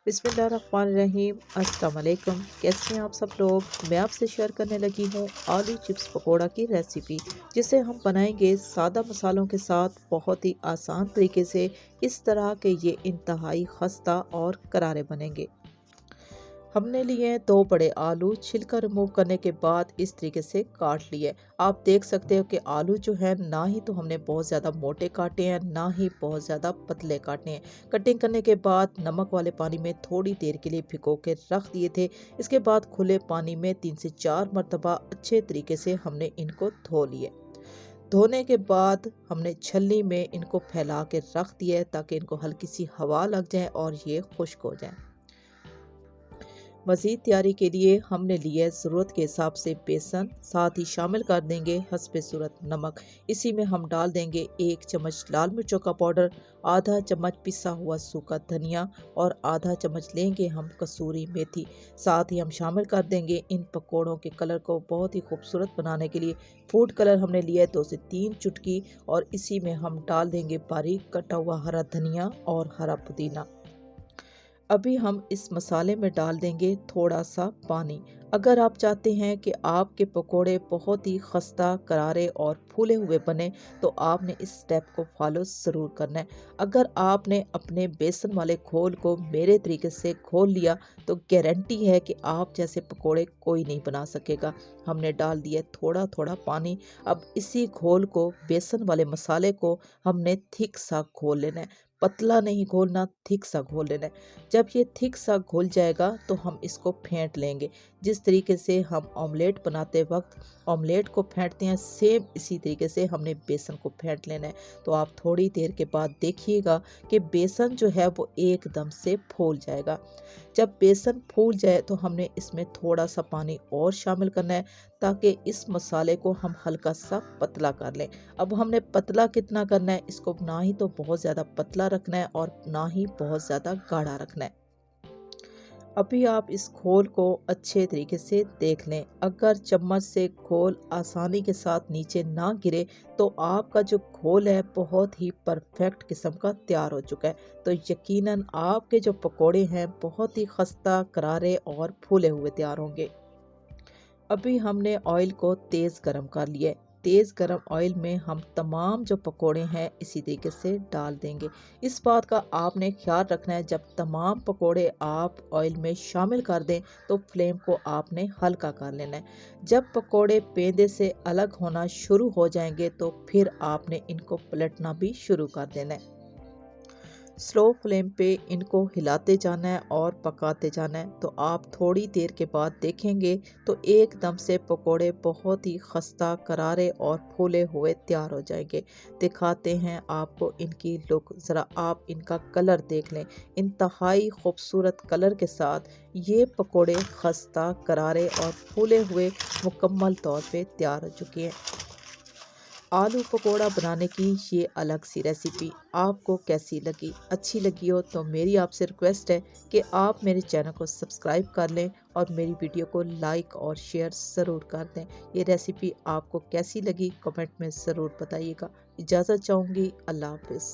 बिस्मिल्लाहिर्रहमानिर्रहीम। अस्सलाम वालेकुम। कैसे हैं आप सब लोग। मैं आपसे शेयर करने लगी हूँ आलू चिप्स पकोड़ा की रेसिपी, जिसे हम बनाएंगे सादा मसालों के साथ बहुत ही आसान तरीके से। इस तरह के ये इंतहाई खस्ता और करारे बनेंगे। हमने लिए हैं 2 बड़े आलू, छिलका रिमूव करने के बाद इस तरीके से काट लिए। आप देख सकते हो कि आलू जो है ना ही तो हमने बहुत ज़्यादा मोटे काटे हैं, ना ही बहुत ज़्यादा पतले काटे हैं। कटिंग करने के बाद नमक वाले पानी में थोड़ी देर के लिए भिगो के रख दिए थे। इसके बाद खुले पानी में 3 से 4 मरतबा अच्छे तरीके से हमने इनको धो लिए। धोने के बाद हमने छलनी में इनको फैला के रख दिया है ताकि इनको हल्की सी हवा लग जाए और ये खुश्क हो जाए। मज़ीद तैयारी के लिए हमने लिया ज़रूरत के हिसाब से बेसन, साथ ही शामिल कर देंगे हस्बे सूरत नमक। इसी में हम डाल देंगे 1 चम्मच लाल मिर्चों का पाउडर, आधा चम्मच पिसा हुआ सूखा धनिया और आधा चम्मच लेंगे हम कसूरी मेथी। साथ ही हम शामिल कर देंगे इन पकौड़ों के कलर को बहुत ही खूबसूरत बनाने के लिए फूड कलर हमने लिया है 2 से 3 चुटकी, और इसी में हम डाल देंगे बारीक कटा हुआ हरा धनिया और हरा पुदीना। अभी हम इस मसाले में डाल देंगे थोड़ा सा पानी। अगर आप चाहते हैं कि आपके पकोड़े बहुत ही खस्ता, करारे और फूले हुए बने, तो आपने इस स्टेप को फॉलो ज़रूर करना है। अगर आपने अपने बेसन वाले घोल को मेरे तरीके से घोल लिया, तो गारंटी है कि आप जैसे पकोड़े कोई नहीं बना सकेगा। हमने डाल दिया थोड़ा थोड़ा पानी। अब इसी घोल को, बेसन वाले मसाले को, हमने थिक सा घोल लेना है। पतला नहीं घोलना, थिक सा घोल लेना है। जब ये थिक सा घुल जाएगा तो हम इसको फेंट लेंगे। जिस तरीके से हम ऑमलेट बनाते वक्त ऑमलेट को फेंटते हैं, सेम इसी तरीके से हमने बेसन को फेंट लेना है। तो आप थोड़ी देर के बाद देखिएगा कि बेसन जो है वो एकदम से फूल जाएगा। जब बेसन फूल जाए तो हमने इसमें थोड़ा सा पानी और शामिल करना है ताकि इस मसाले को हम हल्का सा पतला कर लें। अब हमने पतला कितना करना है, इसको ना ही तो बहुत ज़्यादा पतला रखना है और ना ही बहुत ज़्यादा गाढ़ा रखना है। अभी आप इस घोल को अच्छे तरीके से देख लें। अगर चम्मच से घोल आसानी के साथ नीचे ना गिरे, तो आपका जो घोल है बहुत ही परफेक्ट किस्म का तैयार हो चुका है। तो यकीनन आपके जो पकोड़े हैं बहुत ही खस्ता, करारे और फूले हुए तैयार होंगे। अभी हमने ऑयल को तेज़ गरम कर लिया है। तेज़ गरम ऑयल में हम तमाम जो पकोड़े हैं इसी तरीके से डाल देंगे। इस बात का आपने ख्याल रखना है, जब तमाम पकोड़े आप ऑयल में शामिल कर दें तो फ्लेम को आपने हल्का कर लेना है। जब पकोड़े पेंदे से अलग होना शुरू हो जाएंगे तो फिर आपने इनको पलटना भी शुरू कर देना है। स्लो फ्लेम पे इनको हिलाते जाना है और पकाते जाना है। तो आप थोड़ी देर के बाद देखेंगे तो एकदम से पकोड़े बहुत ही खस्ता, करारे और फूले हुए तैयार हो जाएंगे। दिखाते हैं आपको इनकी लुक, ज़रा आप इनका कलर देख लें। इंतहाई खूबसूरत कलर के साथ ये पकोड़े खस्ता, करारे और फूले हुए मुकम्मल तौर पे तैयार हो चुके हैं। आलू पकोड़ा बनाने की ये अलग सी रेसिपी आपको कैसी लगी। अच्छी लगी हो तो मेरी आपसे रिक्वेस्ट है कि आप मेरे चैनल को सब्सक्राइब कर लें और मेरी वीडियो को लाइक और शेयर ज़रूर कर दें। ये रेसिपी आपको कैसी लगी कमेंट में ज़रूर बताइएगा। इजाज़त चाहूँगी। अल्लाह हाफिज़।